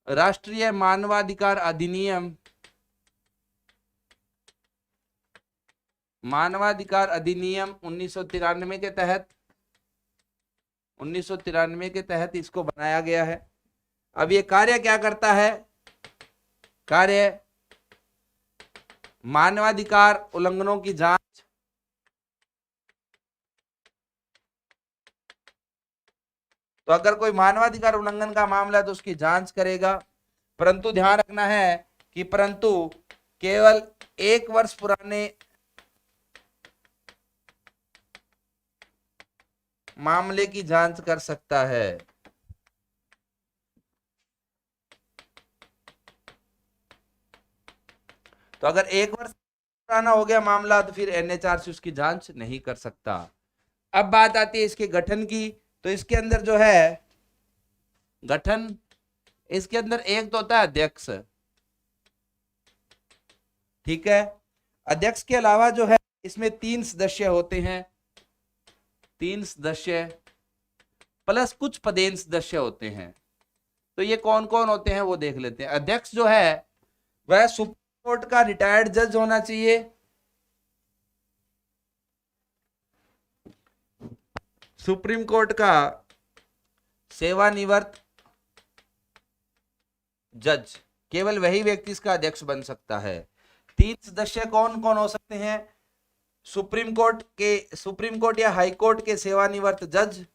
राष्ट्रीय मानवाधिकार अधिनियम, मानवाधिकार अधिनियम 1993 के तहत इसको बनाया गया है। अब ये कार्य क्या करता है? कार्य मानवाधिकार उल्लंघनों की जांच, तो अगर कोई मानवाधिकार उल्लंघन का मामला है तो उसकी जांच करेगा। परंतु ध्यान रखना है कि परंतु केवल 1 वर्ष पुराने मामले की जांच कर सकता है। तो अगर 1 वर्ष पुराना हो गया मामला तो फिर NHRC उसकी जांच नहीं कर सकता। अब बात आती है इसके गठन की। तो इसके अंदर जो है गठन, इसके अंदर एक तो होता है अध्यक्ष, ठीक है। अध्यक्ष के अलावा जो है इसमें 3 सदस्य होते हैं, 3 सदस्य प्लस कुछ पदेन सदस्य होते हैं। तो ये कौन कौन होते हैं वो देख लेते हैं। अध्यक्ष जो है वह सुप्रीम कोर्ट का रिटायर्ड जज होना चाहिए, सुप्रीम कोर्ट का सेवानिवृत्त जज, केवल वही व्यक्ति इसका अध्यक्ष बन सकता है। 3 सदस्य कौन कौन हो सकते हैं? सुप्रीम कोर्ट या हाई कोर्ट के सेवानिवृत्त जज,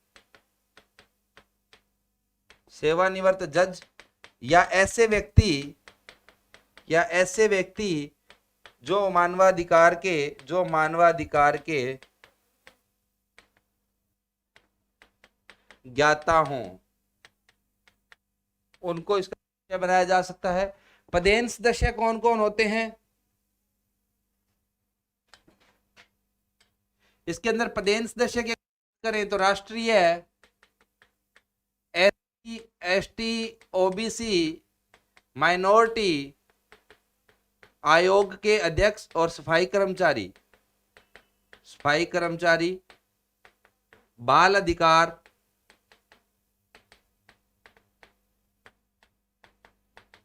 या ऐसे व्यक्ति जो मानवाधिकार के ज्ञाता हों, उनको इसका सदस्य बनाया जा सकता है। पदेन सदस्य कौन कौन होते हैं? इसके अंदर पदेन सदस्य की करें तो राष्ट्रीय SC, ST, OBC माइनॉरिटी आयोग के अध्यक्ष और सफाई कर्मचारी, बाल अधिकार,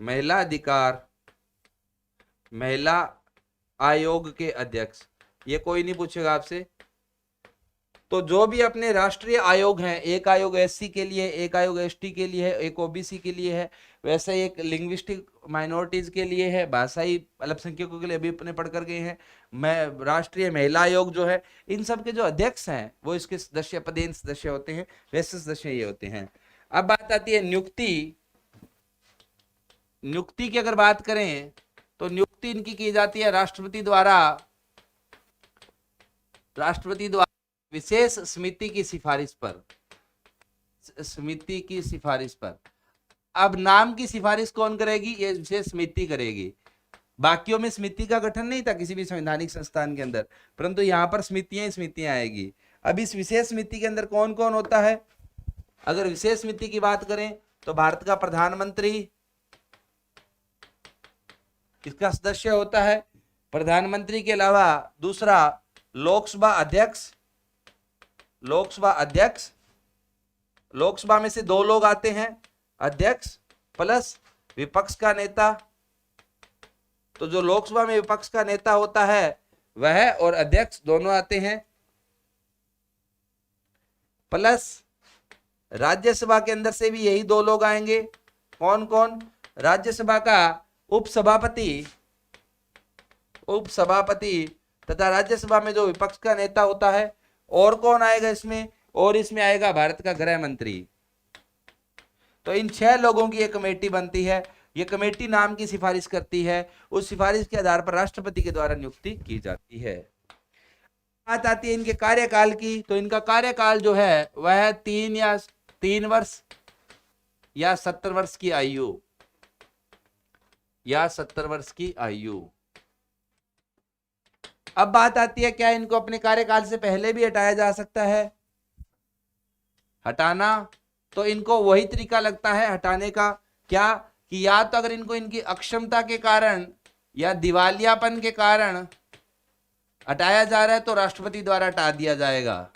महिला अधिकार, महिला आयोग के अध्यक्ष। ये कोई नहीं पूछेगा आपसे। तो जो भी अपने राष्ट्रीय आयोग हैं, एक आयोग SC के लिए, एक आयोग ST के लिए है, एक OBC के लिए है, वैसे एक लिंग्विस्टिक माइनॉरिटीज के लिए है, भाषाई अल्पसंख्यकों के लिए अभी अपने पढ़ कर गए हैं। मैं राष्ट्रीय महिला आयोग जो है, इन सब के जो अध्यक्ष हैं वो इसके सदस्य, पदेन सदस्य होते हैं, वैसे सदस्य ये होते हैं। अब बात आती है नियुक्ति की अगर बात करें तो नियुक्ति इनकी की जाती है राष्ट्रपति द्वारा विशेष समिति की सिफारिश पर। अब नाम की सिफारिश कौन करेगी? ये विशेष समिति करेगी। बाकियों में समिति का गठन नहीं था किसी भी संवैधानिक संस्थान के अंदर, परंतु यहाँ पर समितियां आएगी। अब इस विशेष समिति के अंदर कौन कौन होता है? अगर विशेष समिति की बात करें तो भारत का प्रधानमंत्री इसका सदस्य होता है। प्रधानमंत्री के अलावा दूसरा लोकसभा अध्यक्ष, लोकसभा में से 2 लोग आते हैं, अध्यक्ष प्लस विपक्ष का नेता। तो जो लोकसभा में विपक्ष का नेता होता है वह और अध्यक्ष दोनों आते हैं, प्लस राज्यसभा के अंदर से भी यही 2 लोग आएंगे। कौन कौन? राज्यसभा का उपसभापति तथा राज्यसभा में जो विपक्ष का नेता होता है। और कौन आएगा इसमें? और इसमें आएगा भारत का गृह मंत्री। तो इन 6 लोगों की एक कमेटी बनती है। ये कमेटी नाम की सिफारिश करती है, उस सिफारिश के आधार पर राष्ट्रपति के द्वारा नियुक्ति की जाती है। बात आती है इनके कार्यकाल की, तो इनका कार्यकाल जो है वह 3 वर्ष या 70 वर्ष की आयु। अब बात आती है क्या इनको अपने कार्यकाल से पहले भी हटाया जा सकता है? हटाना तो इनको वही तरीका लगता है हटाने का, क्या कि या तो अगर इनको इनकी अक्षमता के कारण या दिवालियापन के कारण हटाया जा रहा है तो राष्ट्रपति द्वारा हटा दिया जाएगा,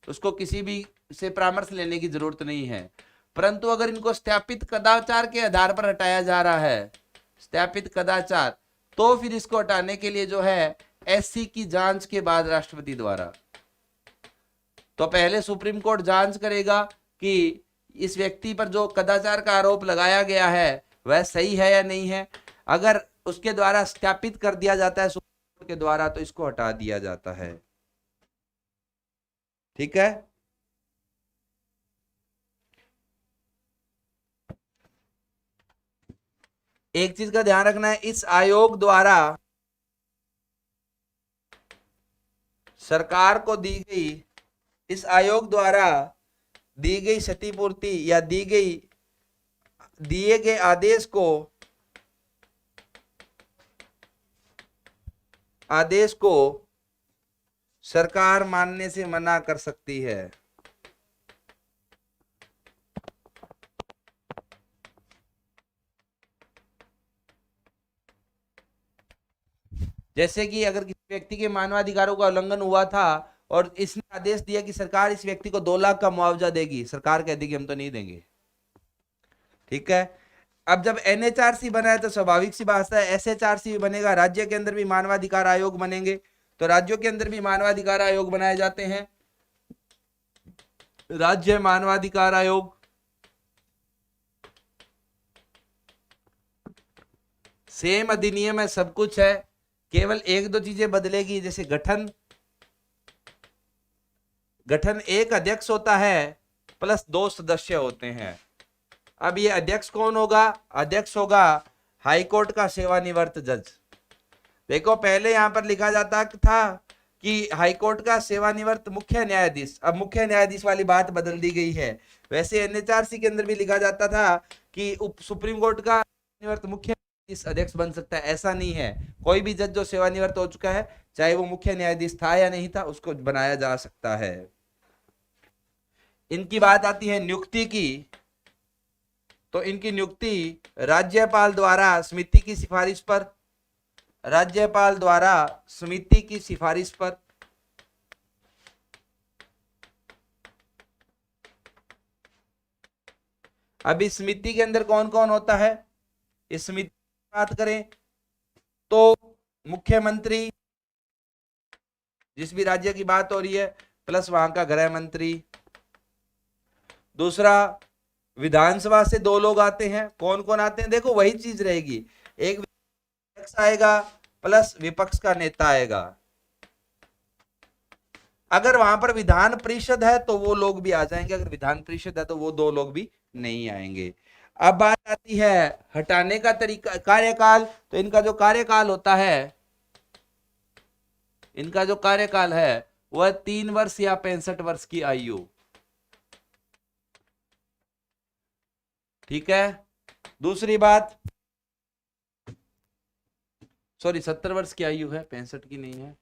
उसको किसी भी से परामर्श लेने की जरूरत नहीं है। परंतु अगर इनको सत्यापित कदाचार के आधार पर हटाया जा रहा है, सत्यापित कदाचार, तो फिर इसको हटाने के लिए जो है एससी की जांच के बाद राष्ट्रपति द्वारा, तो पहले सुप्रीम कोर्ट जांच करेगा कि इस व्यक्ति पर जो कदाचार का आरोप लगाया गया है वह सही है या नहीं है। अगर उसके द्वारा सत्यापित कर दिया जाता है सुप्रीम कोर्ट के द्वारा तो इसको हटा दिया जाता है। ठीक है। एक चीज का ध्यान रखना है, इस आयोग द्वारा सरकार को इस आयोग द्वारा दी गई क्षतिपूर्ति या दिए गए आदेश को सरकार मानने से मना कर सकती है। जैसे कि अगर किसी व्यक्ति के मानवाधिकारों का उल्लंघन हुआ था और इसने आदेश दिया कि सरकार इस व्यक्ति को 2 लाख का मुआवजा देगी, सरकार कह देगी हम तो नहीं देंगे। ठीक है। अब जब एनएचआरसी बना है तो स्वाभाविक सी बात है एसएचआरसी भी बनेगा, राज्य के अंदर भी मानवाधिकार आयोग बनेंगे, तो राज्यों के अंदर भी मानवाधिकार आयोग बनाए जाते हैं। राज्य मानवाधिकार आयोग, सेम अधिनियम है, सब कुछ है, केवल 1-2 चीजें बदलेगी। जैसे गठन एक अध्यक्ष होता है प्लस 2 सदस्य होते हैं। अब ये अध्यक्ष कौन होगा? अध्यक्ष होगा हाईकोर्ट का सेवानिवृत्त जज। देखो पहले यहां पर लिखा जाता था कि हाईकोर्ट का सेवानिवृत्त मुख्य न्यायाधीश, अब मुख्य न्यायाधीश वाली बात बदल दी गई है। वैसे एनएचआरसी के अंदर भी लिखा जाता था कि सुप्रीम कोर्ट का सेवानिवृत्त मुख्य न्यायाधीश अध्यक्ष बन सकता है। ऐसा नहीं है, कोई भी जज जो सेवानिवृत्त हो चुका है चाहे वो मुख्य न्यायाधीश था या नहीं था उसको बनाया जा सकता है। इनकी बात आती है नियुक्ति की, तो इनकी नियुक्ति राज्यपाल द्वारा समिति की सिफारिश पर अब इस समिति के अंदर कौन कौन होता है? इस समिति की बात करें तो मुख्यमंत्री, जिस भी राज्य की बात हो रही है, प्लस वहां का गृह मंत्री। दूसरा, विधानसभा से 2 लोग आते हैं। कौन कौन आते हैं? देखो वही चीज रहेगी, एक विपक्ष आएगा प्लस विपक्ष का नेता आएगा। अगर वहां पर विधान परिषद है तो वो लोग भी आ जाएंगे, अगर विधान परिषद है तो वो 2 लोग भी नहीं आएंगे। अब बात आती है हटाने का तरीका, कार्यकाल। तो इनका जो कार्यकाल होता है, वह 3 वर्ष या 65 वर्ष की आयु। ठीक है। दूसरी बात, 70 वर्ष की आयु है, 65 की नहीं है।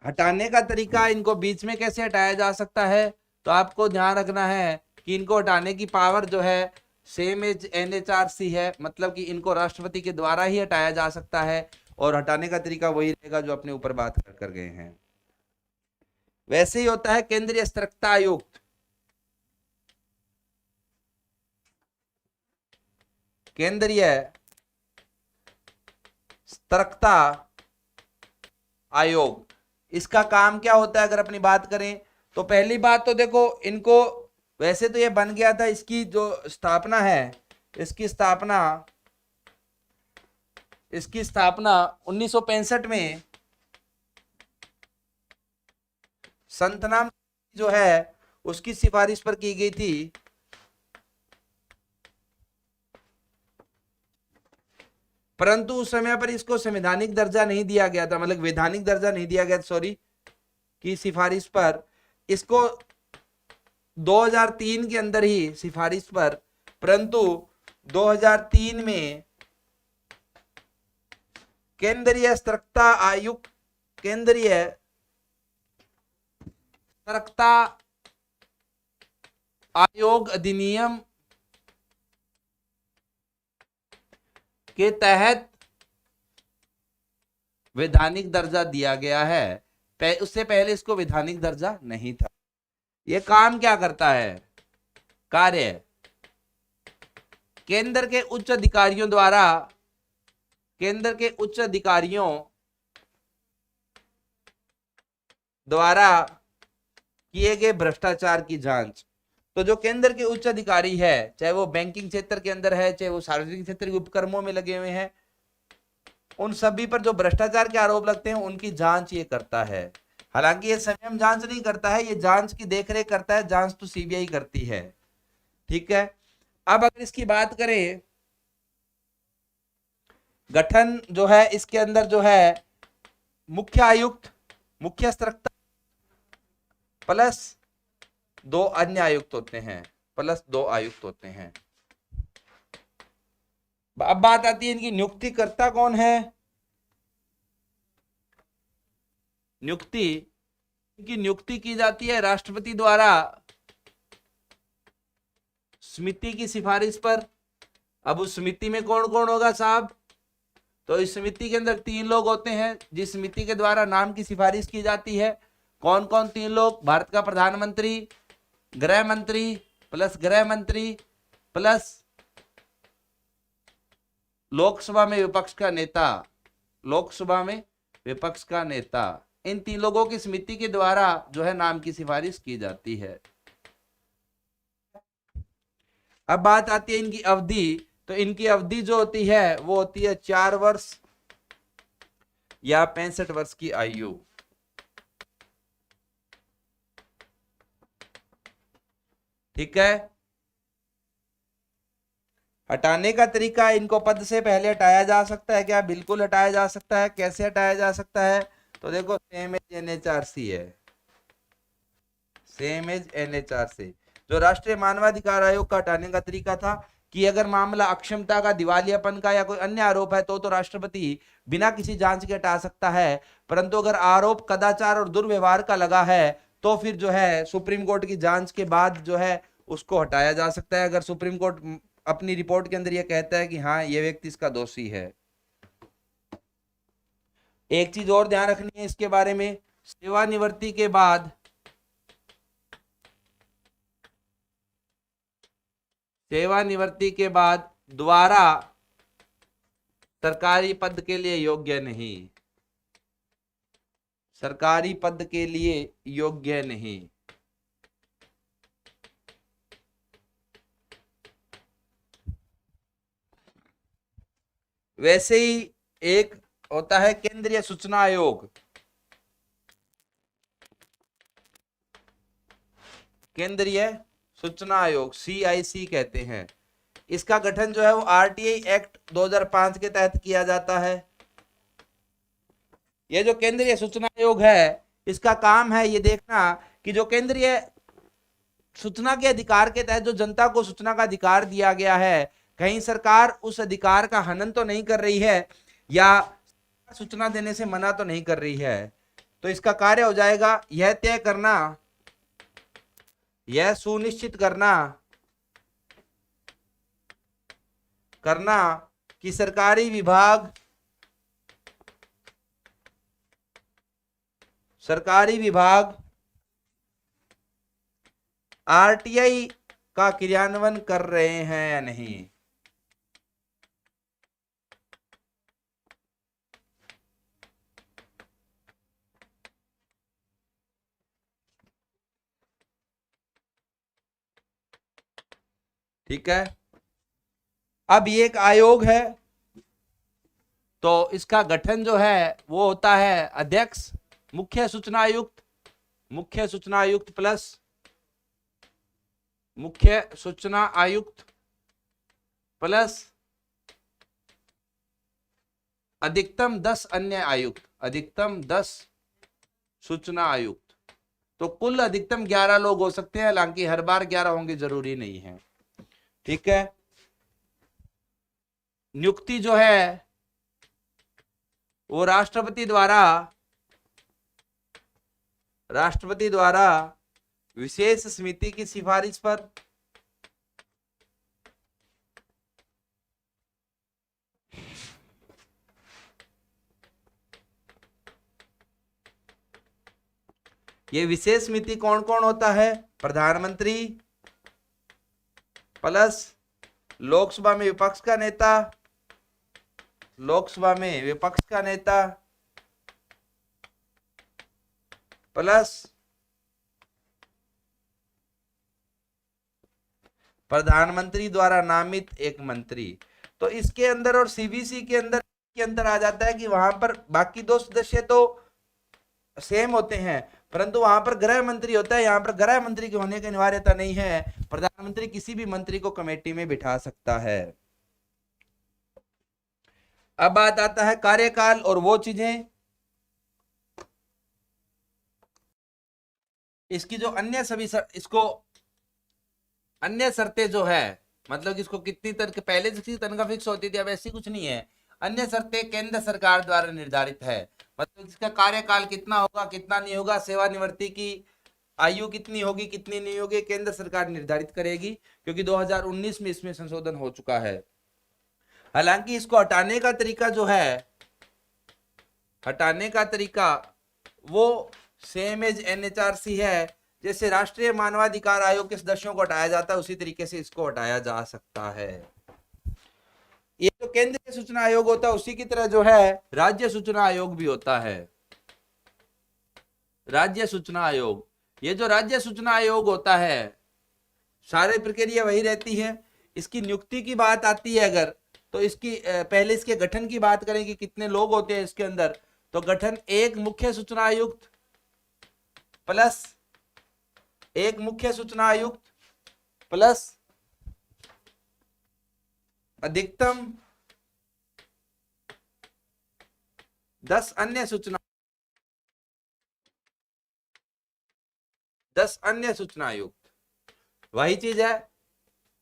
हटाने का तरीका, इनको बीच में कैसे हटाया जा सकता है, तो आपको ध्यान रखना है कि इनको हटाने की पावर जो है सेम एज एनएचआरसी है, मतलब कि इनको राष्ट्रपति के द्वारा ही हटाया जा सकता है और हटाने का तरीका वही रहेगा जो अपने ऊपर बात कर गए हैं। वैसे ही होता है केंद्रीय सतर्कता आयोग। केंद्रीय सतर्कता आयोग इसका काम क्या होता है अगर अपनी बात करें तो पहली बात तो देखो इनको, वैसे तो ये बन गया था, इसकी जो स्थापना है, इसकी स्थापना 1965 में संतनाम जो है उसकी सिफारिश पर की गई थी। परंतु उस समय पर इसको संवैधानिक दर्जा नहीं दिया गया था, मतलब वैधानिक दर्जा नहीं दिया गया, सॉरी, की सिफारिश पर। इसको 2003 के अंदर ही सिफारिश पर, परंतु 2003 में केंद्रीय सतर्कता आयोग अधिनियम के तहत वैधानिक दर्जा दिया गया है। उससे पहले इसको वैधानिक दर्जा नहीं था। यह काम क्या करता है? कार्य केंद्र के उच्च अधिकारियों द्वारा किए गए भ्रष्टाचार की जांच। तो जो केंद्र के उच्च अधिकारी है, चाहे वो बैंकिंग क्षेत्र के अंदर है, चाहे वो सार्वजनिक क्षेत्र के उपक्रमों में लगे हुए हैं, उन सभी पर जो भ्रष्टाचार के आरोप लगते हैं उनकी जांच ये करता है। हालांकि ये स्वयं जांच नहीं करता है, ये जांच की देखरेख करता है, जांच तो सीबीआई करती है। ठीक है। अब अगर इसकी बात करें, गठन जो है इसके अंदर जो है मुख्य आयुक्त, मुख्य सतर्कता प्लस 2 अन्य आयुक्त होते हैं, अब बात आती है इनकी नियुक्तिकर्ता कौन है। इनकी नियुक्ति की जाती है राष्ट्रपति द्वारा समिति की सिफारिश पर। अब उस समिति में कौन कौन होगा साहब? तो इस समिति के अंदर 3 लोग होते हैं जिस समिति के द्वारा नाम की सिफारिश की जाती है। कौन कौन 3 लोग? भारत का प्रधानमंत्री, गृह मंत्री प्लस लोकसभा में विपक्ष का नेता। इन 3 लोगों की समिति के द्वारा जो है नाम की सिफारिश की जाती है। अब बात आती है इनकी अवधि। तो इनकी अवधि जो होती है वो होती है 4 वर्ष या 65 वर्ष की आयु। ठीक है। हटाने का तरीका, इनको पद से पहले हटाया जा सकता है क्या? बिल्कुल हटाया जा सकता है। कैसे हटाया जा सकता है? तो देखो सेम एज एनएचआरसी है, सेम एज एनएचआरसी। जो राष्ट्रीय मानवाधिकार आयोग का हटाने का तरीका था कि अगर मामला अक्षमता का, दिवालियापन का या कोई अन्य आरोप है तो राष्ट्रपति बिना किसी जांच के हटा सकता है। परंतु अगर आरोप कदाचार और दुर्व्यवहार का लगा है तो फिर जो है सुप्रीम कोर्ट की जांच के बाद जो है उसको हटाया जा सकता है, अगर सुप्रीम कोर्ट अपनी रिपोर्ट के अंदर यह कहता है कि हाँ ये व्यक्ति इसका दोषी है। एक चीज और ध्यान रखनी है इसके बारे में, सेवानिवृत्ति के बाद दोबारा सरकारी पद के लिए योग्य नहीं, सरकारी पद के लिए योग्य नहीं। वैसे ही एक होता है केंद्रीय सूचना आयोग, केंद्रीय सूचना आयोग CIC कहते हैं। इसका गठन जो है वो RTI एक्ट 2005 के तहत किया जाता है। ये जो केंद्रीय सूचना आयोग है इसका काम है ये देखना कि जो केंद्रीय सूचना के अधिकार के तहत जो जनता को सूचना का अधिकार दिया गया है, कहीं सरकार उस अधिकार का हनन तो नहीं कर रही है या सूचना देने से मना तो नहीं कर रही है। तो इसका कार्य हो जाएगा यह तय करना, यह सुनिश्चित करना कि सरकारी विभाग RTI का क्रियान्वयन कर रहे हैं या नहीं। ठीक है। अब ये एक आयोग है, तो इसका गठन जो है वो होता है अध्यक्ष, मुख्य सूचना आयुक्त, मुख्य सूचना आयुक्त प्लस मुख्य सूचना आयुक्त प्लस अधिकतम 10 अन्य आयुक्त, अधिकतम 10 सूचना आयुक्त। तो कुल अधिकतम 11 लोग हो सकते हैं, हालांकि हर बार 11 होंगे जरूरी नहीं है। ठीक है। नियुक्ति जो है वो राष्ट्रपति द्वारा विशेष समिति की सिफारिश पर ये विशेष समिति कौन कौन होता है? प्रधानमंत्री प्लस लोकसभा में विपक्ष का नेता, लोकसभा में विपक्ष का नेता प्लस प्रधानमंत्री द्वारा नामित एक मंत्री। तो इसके अंदर और सीबीसी के अंदर आ जाता है कि वहां पर बाकी दो सदस्य तो सेम होते हैं, परंतु वहां पर गृह मंत्री होता है, यहाँ पर गृह मंत्री के होने की अनिवार्यता नहीं है। प्रधानमंत्री किसी भी मंत्री को कमेटी में बिठा सकता है। अब बात आता है कार्यकाल और वो चीजें, इसकी जो अन्य सभी इसको अन्य शर्तें जो है, मतलब कि इसको कितनी पहले से तनख्वाह फिक्स होती थी, अब ऐसी कुछ नहीं है। अन्य शर्तें केंद्र सरकार द्वारा निर्धारित है, मतलब इसका कार्यकाल कितना होगा, कितना नहीं होगा, सेवानिवृत्ति की आयु कितनी होगी, कितनी नहीं होगी, केंद्र सरकार निर्धारित करेगी, क्योंकि 2019 में इसमें संशोधन हो चुका है। हालांकि इसको हटाने का तरीका जो है, हटाने का तरीका वो सेम एज एनएचआरसी है, जैसे राष्ट्रीय मानवाधिकार आयोग के सदस्यों को हटाया जाता है, उसी तरीके से इसको हटाया जा सकता है। ये जो केंद्रीय सूचना आयोग होता है, उसी की तरह जो है राज्य सूचना आयोग भी होता है। राज्य सूचना आयोग, ये जो राज्य सूचना आयोग होता है, सारी प्रक्रिया वही रहती है। इसकी नियुक्ति की बात आती है अगर, तो इसकी पहले इसके गठन की बात करें कि कितने लोग होते हैं इसके अंदर, तो गठन एक मुख्य सूचना आयुक्त प्लस एक मुख्य सूचना आयुक्त प्लस अधिकतम 10 अन्य सूचना आयुक्त। वही चीज है,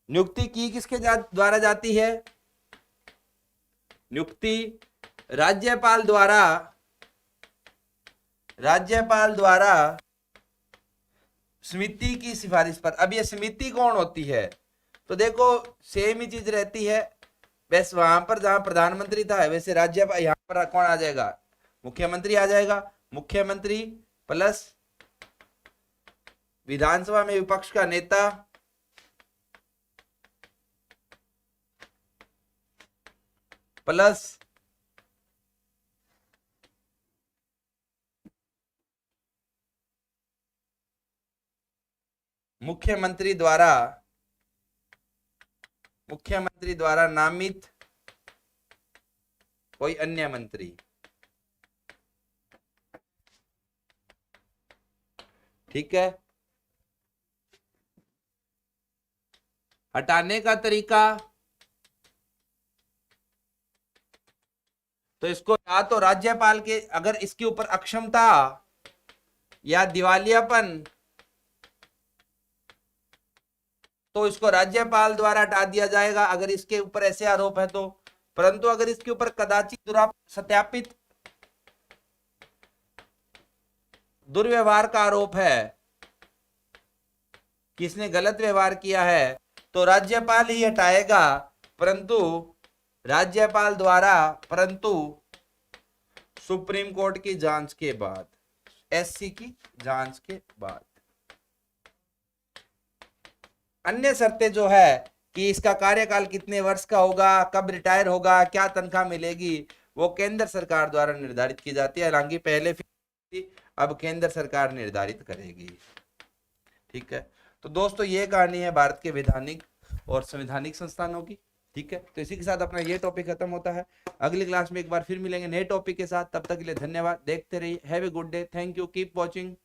नियुक्ति की किसके द्वारा जाती है? नियुक्ति राज्यपाल द्वारा समिति की सिफारिश पर। अब ये समिति कौन होती है? तो देखो सेम ही चीज रहती है, वैसे वहां पर जहां प्रधानमंत्री था वैसे राज्यपाल, यहाँ पर कौन आ जाएगा? मुख्यमंत्री आ जाएगा। मुख्यमंत्री प्लस विधानसभा में विपक्ष का नेता प्लस मुख्यमंत्री द्वारा नामित कोई अन्य मंत्री। ठीक है। हटाने का तरीका, तो इसको या तो राज्यपाल के, अगर इसके ऊपर अक्षमता या दिवालियापन, तो इसको राज्यपाल द्वारा हटा दिया जाएगा अगर इसके ऊपर ऐसे आरोप है तो। परंतु अगर इसके ऊपर कदाचित सत्यापित दुर्व्यवहार का आरोप है, किसने गलत व्यवहार किया है, तो राज्यपाल ही हटाएगा, परंतु सुप्रीम कोर्ट की जांच के बाद, एससी की जांच के बाद। अन्य शर्तें जो है कि इसका कार्यकाल कितने वर्ष का होगा, कब रिटायर होगा, क्या तनख्वाह मिलेगी, वो केंद्र सरकार द्वारा निर्धारित की जाती है। हालांकि पहले अब केंद्र सरकार निर्धारित करेगी। ठीक है। तो दोस्तों ये कहानी है भारत के वैधानिक और संवैधानिक संस्थानों की। ठीक है, तो इसी के साथ अपना ये टॉपिक खत्म होता है। अगली क्लास में एक बार फिर मिलेंगे नए टॉपिक के साथ। तब तक के लिए धन्यवाद, देखते रहिए। Have a good day, thank you, keep watching.